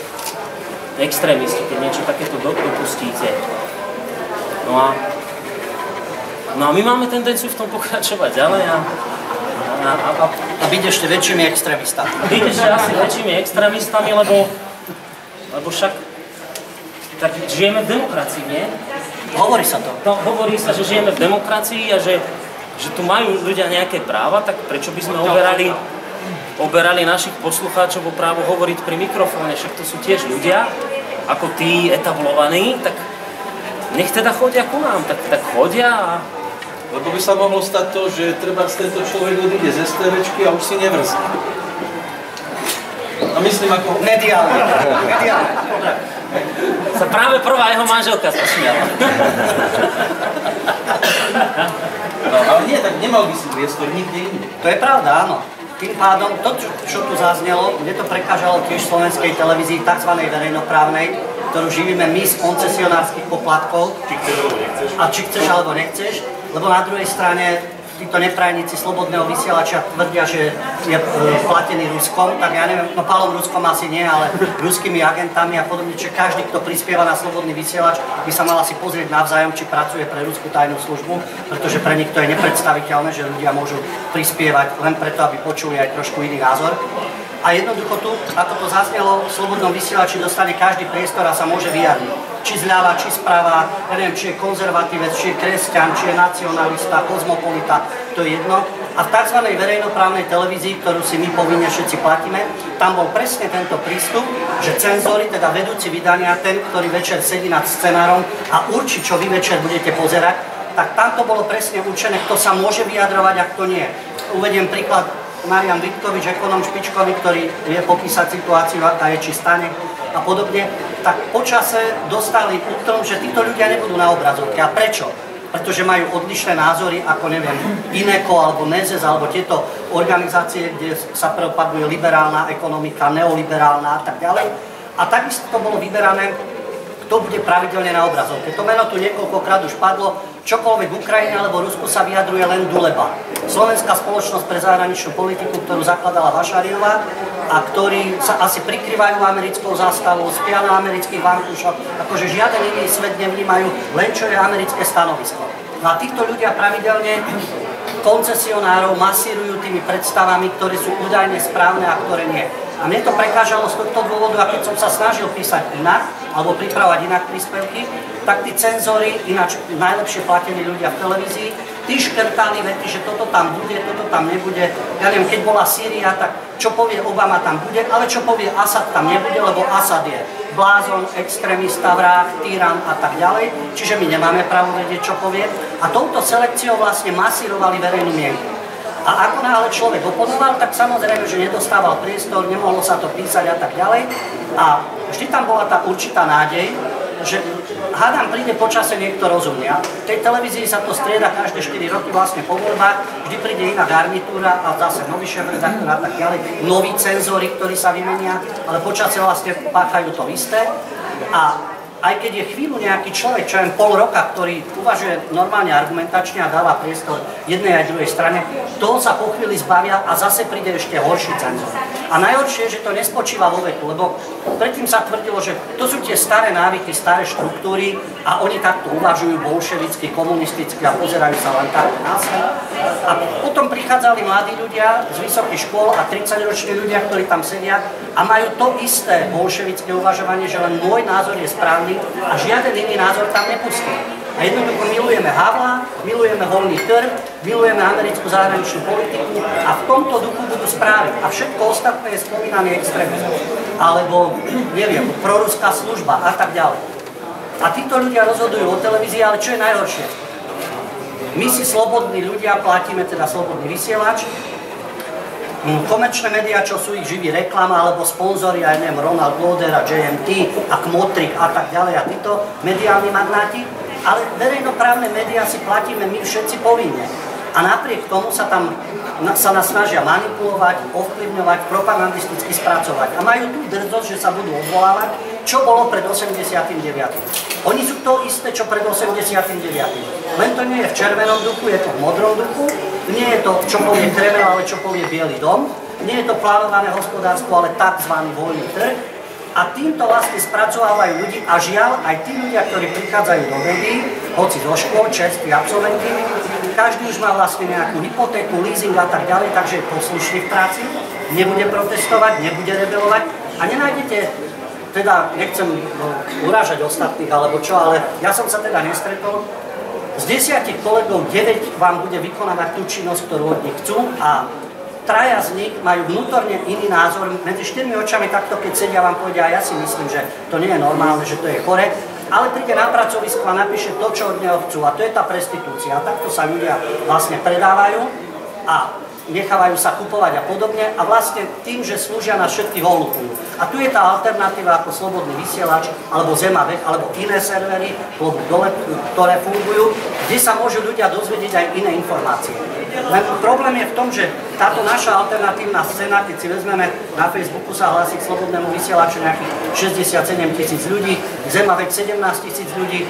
extrémisti, keď niečo takéto dopustíte. No a my máme tendenciu v tom pokračovať ďalej a byť ešte väčšími extrémistami. Byť ešte asi väčšími extrémistami, lebo však tak žijeme v demokracii, nie? Hovorí sa to. No, hovorí sa, že žijeme v demokracii a že tu majú ľudia nejaké práva, tak prečo by sme oberali našich poslucháčov o právo hovoriť pri mikrofóne, však to sú tiež ľudia, ako tí etablovaní, tak nech teda chodia ku nám, tak chodia a... Lebo by sa mohlo stať to, že treba tento človek odíde z STVčky a už si nevrzne. A myslím ako... Mediálne. Sa práve prvá jeho manželka zasmiala. No, ale nie, tak nemal by si priestor nikde inde. To je pravda, áno. Tým pádom, to, čo tu zaznelo, mne to prekážalo tiež slovenskej televízii, tzv. Verejnoprávnej, ktorú živíme my z koncesionárskych poplatkov. Či chceš alebo nechceš. A či chceš alebo nechceš, lebo na druhej strane títo neprajníci slobodného vysielača tvrdia, že je platený Ruskom, tak ja neviem, no Pálom Ruskom asi nie, ale ruskými agentami a podobne, čiže každý, kto prispieva na slobodný vysielač, by sa mal asi pozrieť navzájom, či pracuje pre ruskú tajnú službu, pretože pre nich to je nepredstaviteľné, že ľudia môžu prispievať len preto, aby počuli aj trošku iný názor. A jednoducho tu, ako to zaznelo, v slobodnom vysielači dostane každý priestor a sa môže vyjadriť. Či zľava, či správa, ja neviem, či je konzervatívec, či je kresťan, či je nacionalista, kozmopolita, to je jedno. A v tzv. Verejnoprávnej televízii, ktorú si my povinne všetci platíme, tam bol presne tento prístup, že cenzori, teda vedúci vydania, ten, ktorý večer sedí nad scenárom a určí, čo vy večer budete pozerať, tak tam to bolo presne určené, kto sa môže vyjadrovať a kto nie. Uvediem príklad. Marian Vitkovič, ekonom špičkový, ktorý vie popísať situáciu, aká je, či stane a podobne, tak počase dostali útrom, že títo ľudia nebudú na obrazovke. A prečo? Pretože majú odlišné názory, ako neviem, INECO alebo NEZES, alebo tieto organizácie, kde sa propaguje liberálna ekonomika, neoliberálna a tak ďalej. A takisto to bolo vyberané, kto bude pravidelne na obrazovke. To meno tu niekoľkokrát už padlo, čokoľvek v Ukrajine alebo Rusku sa vyjadruje len Duleba. Slovenská spoločnosť pre zahraničnú politiku, ktorú zakladala Vašariová a ktorí sa asi prikrývajú americkou zástavou, spia na amerických vankúšoch, akože žiaden iný svet nevnímajú, len čo je americké stanovisko. No a týchto ľudia pravidelne koncesionárov masírujú tými predstavami, ktoré sú údajne správne a ktoré nie. A mne to prekážalo z tohto dôvodu, a keď som sa snažil písať inak, alebo pripravať inak príspevky, tak tí cenzori, ináč najlepšie platení ľudia v televízii, tí škrtali vety, že toto tam bude, toto tam nebude. Ja neviem, keď bola Sýria, tak čo povie Obama tam bude, ale čo povie Asad tam nebude, lebo Asad je blázon, extrémista, vrah, tyran a tak ďalej. Čiže my nemáme právo vedieť, čo povie. A touto selekciou vlastne masírovali verejnú mienku. A ako náhle človek oponoval, tak samozrejme, že nedostával priestor, nemohlo sa to písať a tak ďalej. A vždy tam bola tá určitá nádej, že hádam príde počase niekto rozumia. V tej televízii sa to strieda každé 4 roky vlastne po voľbách, vždy príde iná garnitúra a zase nový šéf-redaktor a tak ďalej, noví cenzori, ktorí sa vymenia, ale počase vlastne páchajú to isté. A aj keď je chvíľu nejaký človek, čo len pol roka, ktorý uvažuje normálne argumentačne a dáva priestor jednej aj druhej strane, toho sa po chvíli zbavia a zase príde ešte horší cenzor. A najhoršie je, že to nespočíva vo veku, lebo predtým sa tvrdilo, že to sú tie staré návyky, staré štruktúry a oni takto uvažujú bolševicky, komunisticky a pozerajú sa len tak na svet. A potom prichádzali mladí ľudia z vysokých škôl a 30-roční ľudia, ktorí tam sedia a majú to isté bolševické uvažovanie, že len môj názor je správny a žiaden iný názor tam nepustí. A jednoducho milujeme Havla, milujeme voľný trh, milujeme americkú zahraničnú politiku a v tomto duchu budú správy. A všetko ostatné je spomínaný extrémizmus. Alebo, neviem, proruská služba a tak ďalej. A títo ľudia rozhodujú o televízii, ale čo je najhoršie? My si slobodní ľudia platíme teda slobodný vysielač, komerčné médiá, čo sú ich živí reklama, alebo sponzori, ja neviem, Ronald Lauder a JMT a Kmotrik a tak ďalej a títo mediálni magnáti, ale verejnoprávne médiá si platíme my všetci povinne. A napriek tomu sa nás snažia manipulovať, ovplyvňovať, propagandisticky spracovať. A majú tú drzosť, že sa budú odvolávať, čo bolo pred 89. Oni sú to isté, čo pred 89. Len to nie je v červenom duchu, je to v modrom duchu. Nie je to, čo povie Kreml, ale čo povie Bielý dom. Nie je to plánované hospodárstvo, ale tzv. Voľný trh. A týmto vlastne spracovávajú ľudí a žiaľ, aj tí ľudia, ktorí prichádzajú do médií, hoci zo škôl, čerství absolventi, každý už má vlastne nejakú hypotéku, leasing a tak ďalej, takže je poslušný v práci, nebude protestovať, nebude rebelovať a nenájdete, teda nechcem urážať ostatných alebo čo, ale ja som sa teda nestretol, z 10 kolegov 9 vám bude vykonávať tú činnosť, ktorú od nich chcú a 3 z nich majú vnútorne iný názor. Medzi 4 očami takto, keď sedia, vám povedia, a ja si myslím, že to nie je normálne, že to je chore, ale príde na pracovisko a napíše to, čo od neho chcú. A to je tá prestitúcia. A takto sa ľudia vlastne predávajú a nechávajú sa kupovať a podobne a vlastne tým, že slúžia na všetkých holupujú. A tu je tá alternatíva ako Slobodný vysielač, alebo Zemavek, alebo iné servery, ktoré fungujú, kde sa môžu ľudia dozvedieť aj iné informácie. Len problém je v tom, že táto naša alternatívna scéna, keď si vezmeme, na Facebooku sa hlási k Slobodnému vysielaču nejakých 67 000 ľudí, Zemavek 17 000 ľudí,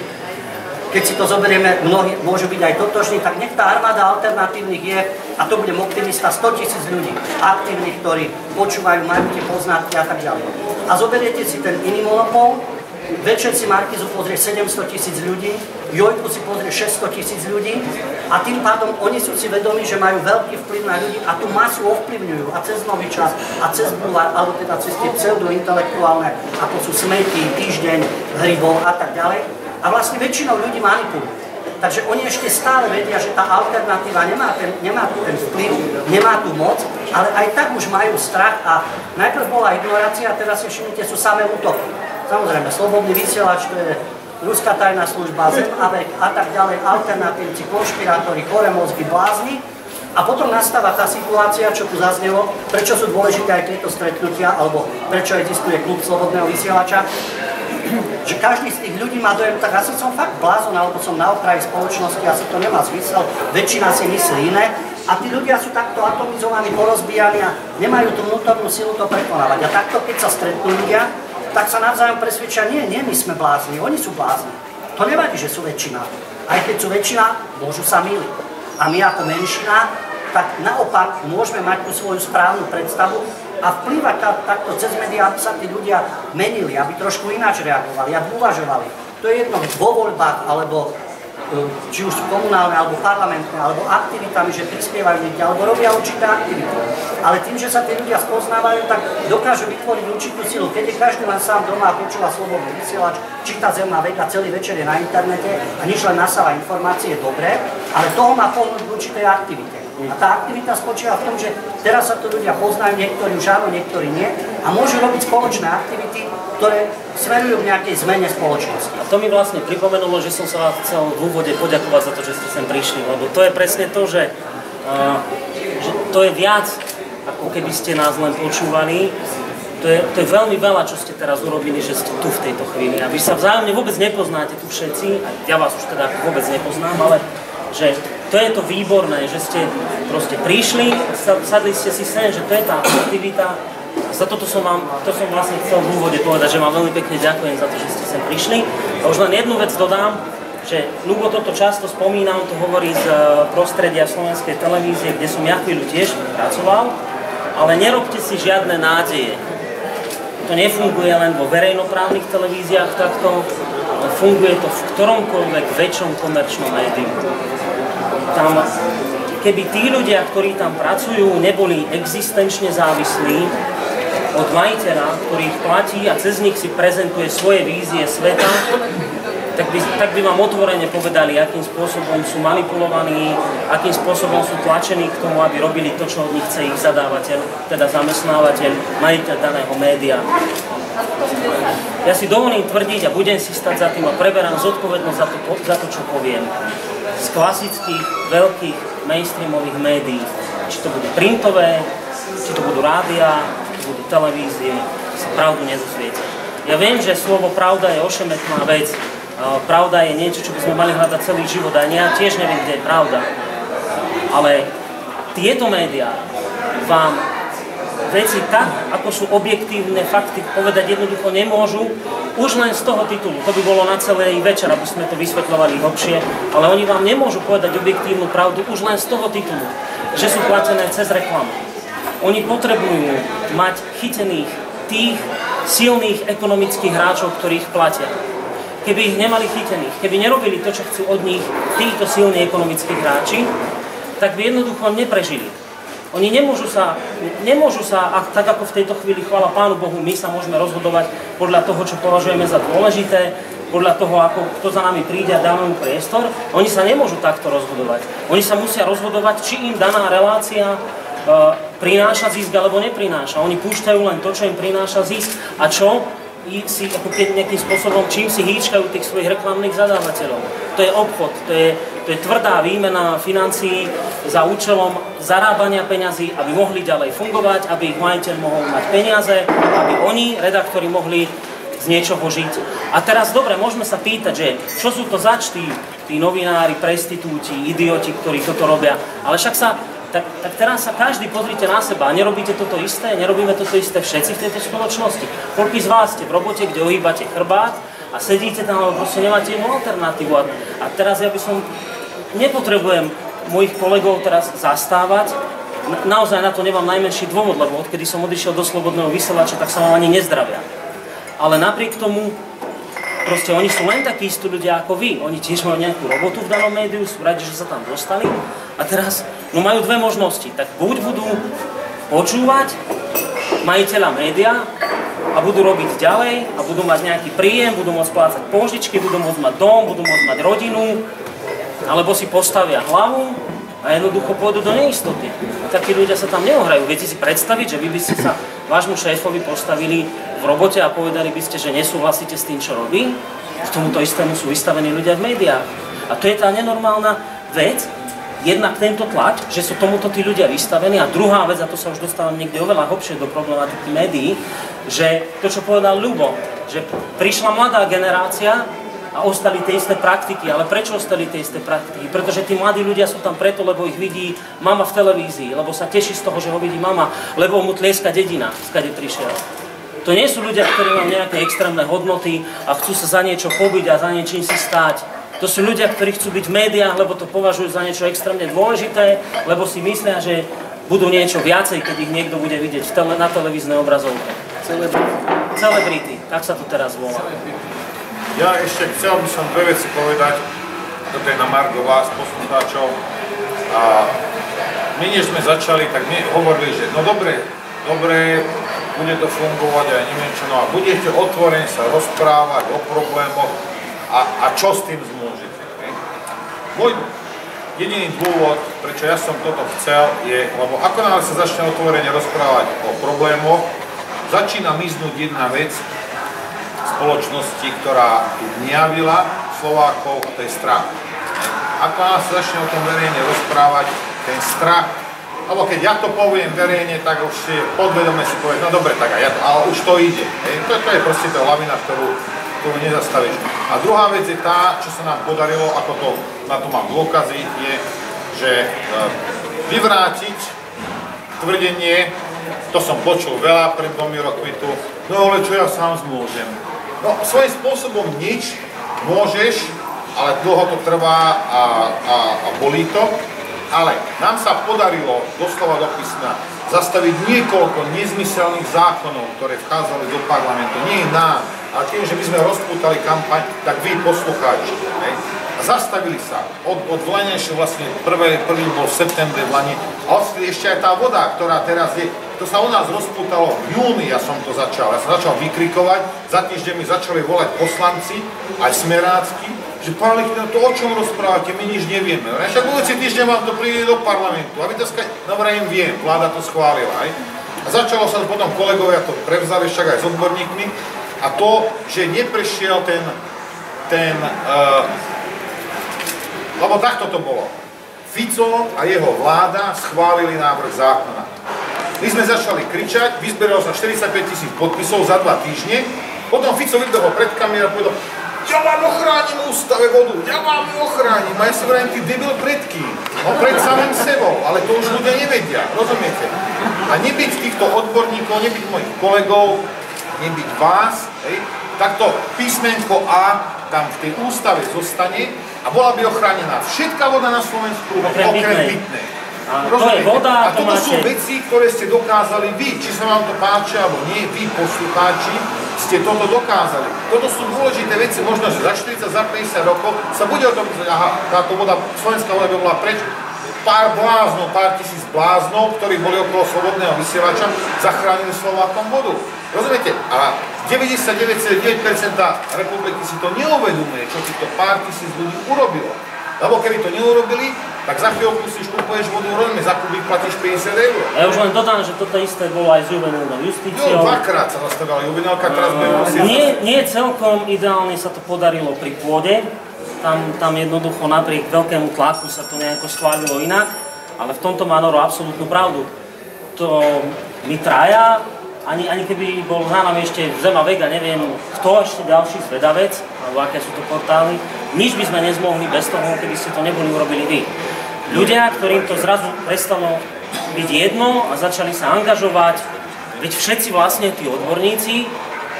keď si to zoberieme, mnohí môžu byť aj totožní, tak nech tá armáda alternatívnych je, a to budem optimista, 100 000 ľudí aktívnych, ktorí počúvajú, majú tie poznatky a tak ďalej. A zoberiete si ten iný monopol, večer si Markízu pozrie 700 000 ľudí, Jojku si pozrie 600 000 ľudí a tým pádom oni sú si vedomí, že majú veľký vplyv na ľudí a tú masu ovplyvňujú a cez Nový čas a cez Bulvár, alebo teda cez tie pseudointelektuálne, ako sú Smeti, Týždeň, Hrybov a tak ďalej. A vlastne väčšinou ľudí manipulujú. Takže oni ešte stále vedia, že tá alternatíva nemá tu ten vplyv, nemá tu moc, ale aj tak už majú strach a najprv bola ignorácia a teraz si všimnite, sú samé útoky. Samozrejme, Slobodný vysielač, to je Ruská tajná služba, Zemavek a tak ďalej, alternatívci, konšpirátori, choré mozgy, blázni. A potom nastáva tá situácia, čo tu zaznelo, prečo sú dôležité aj tieto stretnutia, alebo prečo existuje klub Slobodného vysielača, že každý z tých ľudí má dojem, tak asi som fakt blázon, alebo som na okraji spoločnosti, asi to nemá zmysel, väčšina si myslí iné. A tí ľudia sú takto atomizovaní, porozbíjani a nemajú tú vnútornú silu to prekonávať. A takto, keď sa stretnú ľudia, tak sa navzájom presvedčia, nie, my sme blázni, oni sú blázni. To nevadí, že sú väčšina. Aj keď sú väčšina, môžu sa myliť. A my ako menšina, tak naopak môžeme mať tú svoju správnu predstavu a vplývať takto cez médiá, aby sa tí ľudia menili, aby trošku ináč reagovali, aby uvažovali. To je jedno vo voľbách, alebo či už sú komunálne, alebo parlamentné, alebo aktivitami, že prispievajú niekde, alebo robia určité aktivity. Ale tým, že sa tí ľudia spoznávajú, tak dokážu vytvoriť určitú silu. Keď je každý len sám doma a počúva Slobodný vysielač, číta Zemavek a celý večer je na internete a nič len nasáva informácie, je dobré, ale toho má pohnúť v určitej aktivite. A tá aktivita spočíva v tom, že teraz sa tu ľudia poznajú, niektorí už áno, niektorí nie a môžu robiť spoločné aktivity, ktoré smerujú k nejakej zmene spoločnosti. A to mi vlastne pripomenulo, že som sa chcel v úvode poďakovať za to, že ste sem prišli, lebo to je presne to, že to je viac, ako keby ste nás len počúvali. To je veľmi veľa, čo ste teraz urobili, že ste tu v tejto chvíli. A vy sa vzájomne vôbec nepoznáte tu všetci, ja vás už teda vôbec nepoznám, ale že to je to výborné, že ste proste prišli, sadli ste si sem, že to je tá aktivita. Za toto som vlastne chcel v úvode povedať, že vám veľmi pekne ďakujem za to, že ste sem prišli. A už len jednu vec dodám, že Ľubo toto často spomínam, to hovorí z prostredia slovenskej televízie, kde som ja chvíľu tiež pracoval, ale nerobte si žiadne nádeje. To nefunguje len vo verejnoprávnych televíziách takto, ale funguje to v ktoromkoľvek väčšom komerčnom médiu. Tam, keby tí ľudia, ktorí tam pracujú, neboli existenčne závislí od majiteľa, ktorý ich platí a cez nich si prezentuje svoje vízie sveta, tak by vám otvorene povedali, akým spôsobom sú manipulovaní, akým spôsobom sú tlačení k tomu, aby robili to, čo od nich chce ich zadávateľ, teda zamestnávateľ, majiteľ daného média. Ja si dovolím tvrdiť a budem si stať za tým a preberám zodpovednosť za to, čo poviem. Z klasických, veľkých mainstreamových médií, či to budú printové, či to budú rádia, či to budú televízie, sa pravdu nezosviete. Ja viem, že slovo pravda je ošemetná vec, pravda je niečo, čo by sme mali hľadať celý život a ja tiež neviem, kde je pravda. Ale tieto médiá vám veci tak, ako sú objektívne fakty, povedať jednoducho nemôžu, už len z toho titulu. To by bolo na celý večer, aby sme to vysvetľovali hlbšie, ale oni vám nemôžu povedať objektívnu pravdu už len z toho titulu, že sú platené cez reklamu. Oni potrebujú mať chytených tých silných ekonomických hráčov, ktorých platia. Keby ich nemali chytených, keby nerobili to, čo chcú od nich títo silní ekonomickí hráči, tak by jednoducho neprežili. Oni nemôžu sa, tak ako v tejto chvíli, chvála Pánu Bohu, my sa môžeme rozhodovať podľa toho, čo považujeme za dôležité, podľa toho, ako kto za nami príde a dáme mu priestor. Oni sa nemôžu takto rozhodovať. Oni sa musia rozhodovať, či im daná relácia prináša zisk alebo neprináša. Oni púšťajú len to, čo im prináša zisk a čo si ako keď nejakým spôsobom, čím si hýčkajú tých svojich reklamných zadávateľov. To je obchod, to je tvrdá výmena financií za účelom zarábania peňazí, aby mohli ďalej fungovať, aby ich majiteľ mohol mať peniaze, aby oni, redaktori, mohli z niečoho žiť. A teraz, dobre, môžeme sa pýtať, že čo sú to zač tí novinári, prestitúti, idioti, ktorí toto robia. Ale však tak teraz sa každý pozrite na seba a nerobíte toto isté, nerobíme toto isté všetci v tejto spoločnosti. Koľký z vás ste v robote, kde ohýbate chrbát a sedíte tam, lebo proste nemáte inú alternatívu. A teraz ja by som, nepotrebujem mojich kolegov teraz zastávať, naozaj na to nemám najmenší dôvod, lebo odkedy som odišiel do Slobodného vysielača, tak sa vám ani nezdravia. Ale napriek tomu, proste oni sú len takí istí ľudia ako vy. Oni tiež majú nejakú robotu v danom médiu, sú radi, že sa tam dostali. A teraz majú dve možnosti. Tak buď budú počúvať majiteľa média a budú robiť ďalej a budú mať nejaký príjem, budú môcť plácať pôžičky, budú môcť mať dom, budú môcť mať rodinu, alebo si postavia hlavu a jednoducho pôjdu do neistoty. A takí ľudia sa tam neohrajú. Viete si predstaviť, že vy by ste sa vášmu šéfovi postavili v robote a povedali by ste, že nesúhlasíte s tým, čo robí? K tomuto istému sú vystavení ľudia v médiách. A to je tá nenormálna vec, jednak tento tlač, že sú tomuto tí ľudia vystavení, a druhá vec, a to sa už dostávam niekde oveľa hlbšie do problematiky médií, že to, čo povedal Ľubo, že prišla mladá generácia a ostali tie isté praktiky. Ale prečo ostali tie isté praktiky? Pretože tí mladí ľudia sú tam preto, lebo ich vidí mama v televízii, lebo sa teší z toho, že ho vidí mama, lebo mu tlieska dedina, skade prišiel. To nie sú ľudia, ktorí majú nejaké extrémne hodnoty a chcú sa za niečo pobiť a za niečím si stáť. To sú ľudia, ktorí chcú byť v médiách, lebo to považujú za niečo extrémne dôležité, lebo si myslia, že budú niečo viacej, keď ich niekto bude vidieť na televíznej obrazovke. Celebrity, tak sa to teraz volá. Ja ešte chcel by som dve veci povedať, toto je na margo vás, poslucháčov. A my, než sme začali, tak my hovorili, že no dobre, bude to fungovať a neviem čo, no a budete otvorene sa rozprávať o problémoch a čo s tým zmôžete. Môj jediný dôvod, prečo ja som toto chcel, je, lebo ako náhle sa začne otvorene rozprávať o problémoch, začína miznúť jedna vec spoločnosti, ktorá tu gnjavila Slovákov, a to je strach. Ako náhle sa začne o tom verejne rozprávať, ten strach, alebo keď ja to poviem verejne, tak už si podvedome si povie, no dobre, tak aj ja to, ale už to ide. To je proste tá lavina, ktorú nezastavíš. A druhá vec je tá, čo sa nám podarilo, ako to, na to mám dôkazy, je, že vyvrátiť tvrdenie, to som počul veľa pred 2 rokmi tu, no ale čo ja sám zmôžem. No svojím spôsobom nič môžeš, ale dlho to trvá a bolí to. Ale nám sa podarilo doslova do písma zastaviť niekoľko nezmyselných zákonov, ktoré vchádzali do parlamentu. Nie nám, ale tým, že my sme rozpútali kampaň, tak vy poslucháči. A zastavili sa. Od vlanejšie vlastne prvý bol v septembri v Lani. A ešte aj tá voda, ktorá teraz je, to sa u nás rozpútalo v júni, ja som to začal. Ja som začal vykrikovať, za týždeň mi začali volať poslanci, aj smerácky, že pán Lichtner, to o čom rozprávate, my nič nevieme. Však budúci týždeň vám to príde do parlamentu. A vy to navrajím, viem, vláda to schválila. Aj? A začalo sa potom kolegovia to prevzali však aj s odborníkmi. A to, že neprešiel lebo takto to bolo. Fico a jeho vláda schválili návrh zákona. My sme začali kričať, vyzberalo sa 45 000 podpisov za 2 týždne. Potom Fico vybehol pred kamerou a povedal, ja vám ochránim ústave vodu, ja vám ju ochránim. A ja si vrajím, ty debil pred kým? No pred samým sebou, ale to už ľudia nevedia, rozumiete? A nebyť týchto odborníkov, nebyť mojich kolegov, nebyť vás, takto písmenko A tam v tej ústave zostane a bola by ochránená všetká voda na Slovensku, okrem pitnej. A toto sú veci, ktoré ste dokázali vy, či sa vám to páči alebo nie, vy poslucháči, ste toto dokázali. Toto sú dôležité veci, možno, že za 40, za 50 rokov sa bude o tom povedať, aha, táto voda, slovenská voda by bola preč. Pár bláznov, pár tisíc bláznov, ktorí boli okolo Slobodného vysielača, zachránili Slovákom vodu. Rozumiete? A 99,9% republiky si to neuvedomuje, čo týchto pár tisíc ľudí urobilo. Lebo keby to neurobili, tak za chvíľku si kupuješ vodu, rozumie, za kubík platíš 50 €. Ja už len dodám, že toto isté bolo aj s juvenilnou justíciou. No, dvakrát sa zastavila juvenilka, teraz budeme Nie celkom ideálne sa to podarilo pri pôde. Tam jednoducho napriek veľkému tlaku sa to nejako schválilo inak, ale v tomto má Noro absolútnu pravdu. To my traja, ani keby bol za nami ešte Zema Vega, neviem kto ešte ďalší zvedavec, alebo aké sú to portály, nič by sme nezmohli bez toho, keby ste to neboli urobili vy. Ľudia, ktorým to zrazu prestalo byť jedno a začali sa angažovať, veď všetci vlastne tí odborníci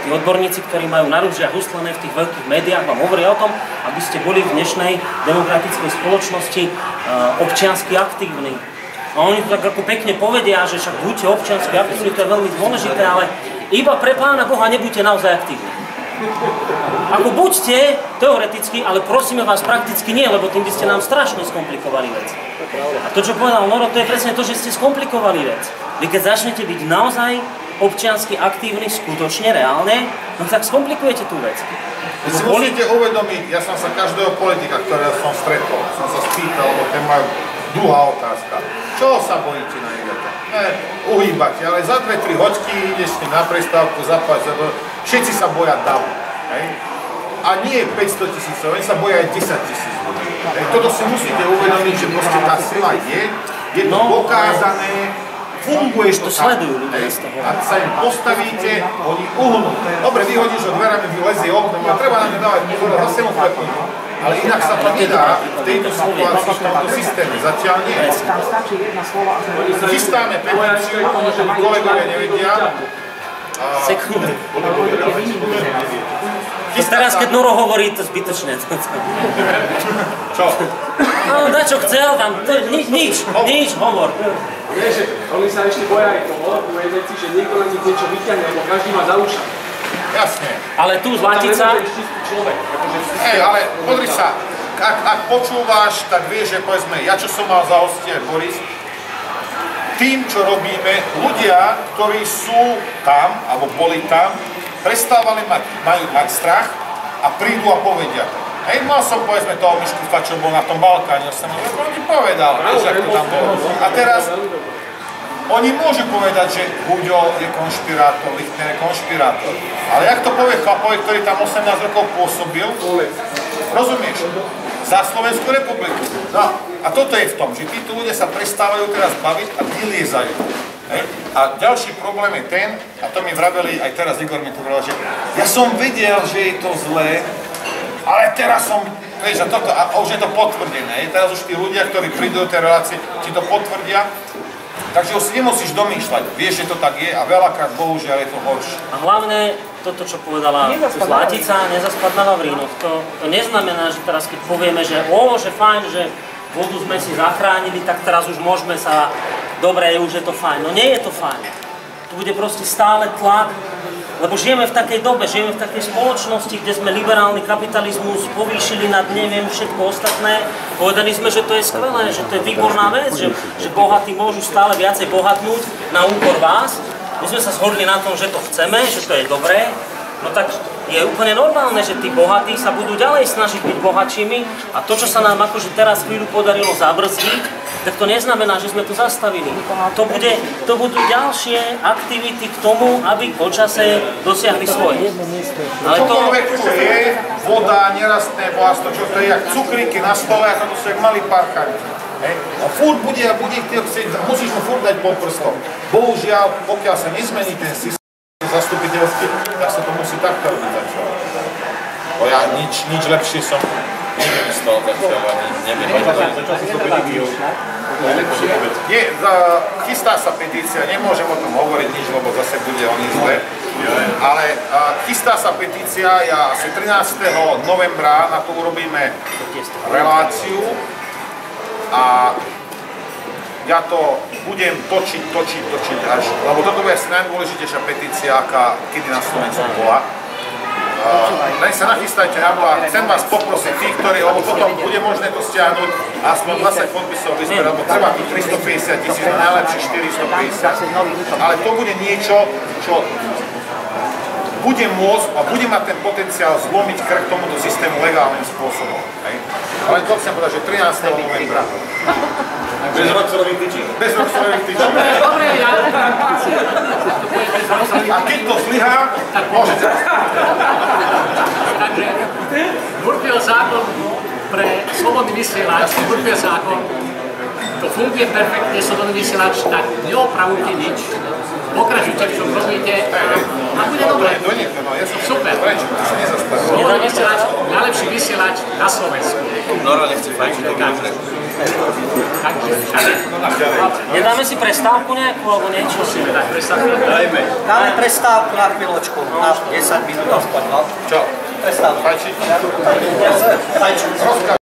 tí odborníci, ktorí majú na rúžiach hustlené v tých veľkých médiách, vám hovoria o tom, aby ste boli v dnešnej demokratickej spoločnosti občiansky aktívni. A oni to tak ako pekne povedia, že však buďte občiansky aktívni, to je veľmi dôležité, ale iba pre Pána Boha nebuďte naozaj aktívni. Ako buďte teoreticky, ale prosíme vás prakticky nie, lebo tým by ste nám strašne skomplikovali vec. A to, čo povedal Noro, to je presne to, že ste skomplikovali vec. Vy keď začnete byť naozaj občiansky aktívni, skutočne, reálne, no tak skomplikujete tú vec. Vy si musíte uvedomiť, ja som sa každého politika, ktorého som stretol, som sa spýtal, lebo ten majú druhá otázka. Čo sa bojíte na Ivete? Uhýbate, ale za 2-3 hoďky ideš s tým na prestávku, zapáť, všetci sa boja davu. A nie 500 000, oni sa boja aj 10 000 ľudí. Toto si musíte uvedomiť, že proste tá sila je to dokázané, funguje to tak. Ak sa im postavíte, oni uhnú. Dobre, vyhodíš od dverami, vylezie oknom a treba na ne dávať pozor, zase mu prepnú. Ale inak sa to nedá v tejto situácii, v tomto systéme. Zatiaľ nie. Tam stačí jedna slova. Chystáme petíciu, kolegovia nevedia. Sekundu. Teraz, keď Noro hovorí, to zbytočné. Čo? No, daj čo chcel, tam, nič, hovor. Vieš, oni sa ešte boja aj toho, veci, že niekto na nich niečo vyťahne, lebo každý má za uša. Jasne. Ale tu Zlatica... Hej, ale pozri sa, ak počúvaš, tak vieš, že povedzme, ja čo som mal za hostie, Boris, tým, čo robíme, ľudia, ktorí sú tam, alebo boli tam, prestávali majú mať strach a prídu a povedia to. Hej, mal som povedzme toho Miškufa, čo bol na tom Balkáne, som mi povedal, vieš, ako tam bol. A teraz oni môžu povedať, že Huďo je konšpirátor, Lichtner je konšpirátor. Ale jak to povie chlapovi, ktorý tam 18 rokov pôsobil, rozumieš? Za Slovenskú republiku. No, a toto je v tom, že títo ľudia sa prestávajú teraz baviť a vyliezajú. A ďalší problém je ten, a to mi vraveli, aj teraz Igor mi to vravel, že ja som vedel, že je to zlé, ale teraz som, vieš, a už je to potvrdené. Teraz už tí ľudia, ktorí prídu do tej relácie, ti to potvrdia. Takže už si nemusíš domýšľať, vieš, že to tak je a veľakrát, bohužiaľ, je to horšie. A hlavne toto, čo povedala Zlatica, nezaspať na Vavrínoch. To neznamená, že teraz keď povieme, že že fajn, že vodu sme si zachránili, tak teraz už môžeme sa, dobre, už je to fajn. No nie je to fajn. Tu bude proste stále tlak, lebo žijeme v takej dobe, žijeme v takej spoločnosti, kde sme liberálny kapitalizmus povýšili nad neviem všetko ostatné. Povedali sme, že to je skvelé, že to je výborná vec, že bohatí môžu stále viacej bohatnúť na úkor vás. My sme sa zhodli na tom, že to chceme, že to je dobré. No tak je úplne normálne, že tí bohatí sa budú ďalej snažiť byť bohatšími a to, čo sa nám akože teraz chvíľu podarilo zabrzdiť, tak to neznamená, že sme to zastavili. To budú ďalšie aktivity k tomu, aby počase dosiahli svoje. Ale čokoľvek to je, voda, nerastné bohatstvo, čo to je, jak cukríky na stole, ako to sú jak malí parchári. A furt bude chcieť, musíš mu furt dať po prstom. Bohužiaľ, pokiaľ sa nezmení ten systém zastupiteľský, tak sa to musí takto robiť začať. Bo ja nič lepšie som nevymyslel zatiaľ, ani neviem. Nie, chystá sa petícia, nemôžem o tom hovoriť nič, lebo zase bude oni zle. Ale chystá sa petícia, ja asi 13. novembra na to urobíme reláciu a ja to budem točiť až, lebo toto bude asi najdôležitejšia petícia, aká kedy na Slovensku bola. Len sa nachystajte na to a chcem vás poprosiť tých, ktorí, lebo potom bude možné to stiahnuť aspoň 20 podpisov vyzberať, lebo treba tu 350 000, no najlepšie 450. Ale to bude niečo, čo bude môcť a bude mať ten potenciál zlomiť krk tomuto systému legálnym spôsobom. Ale to chcem povedať, že 13. novembra. Bez roxorových tyčiek. Bez roxorových tyčiek. Dobre, ja... A keď to zlyhá, tak môžete. Takže Murphyho zákon pre slobodný vysielač, Murphyho zákon, to funguje perfektne, slobodný vysielač, tak neopravujte nič. Pokračujte, čo robíte a bude dobré. Super. Slobodný vysielač, najlepší vysielač na Slovensku. Noro nechce fajčiť, tak Nedáme si prestávku nejakú, alebo niečo? Dáme prestávku na chvíľočku, na 10 minút aspoň, no. Čo? Prestávku. Fajčiť? Fajčiť.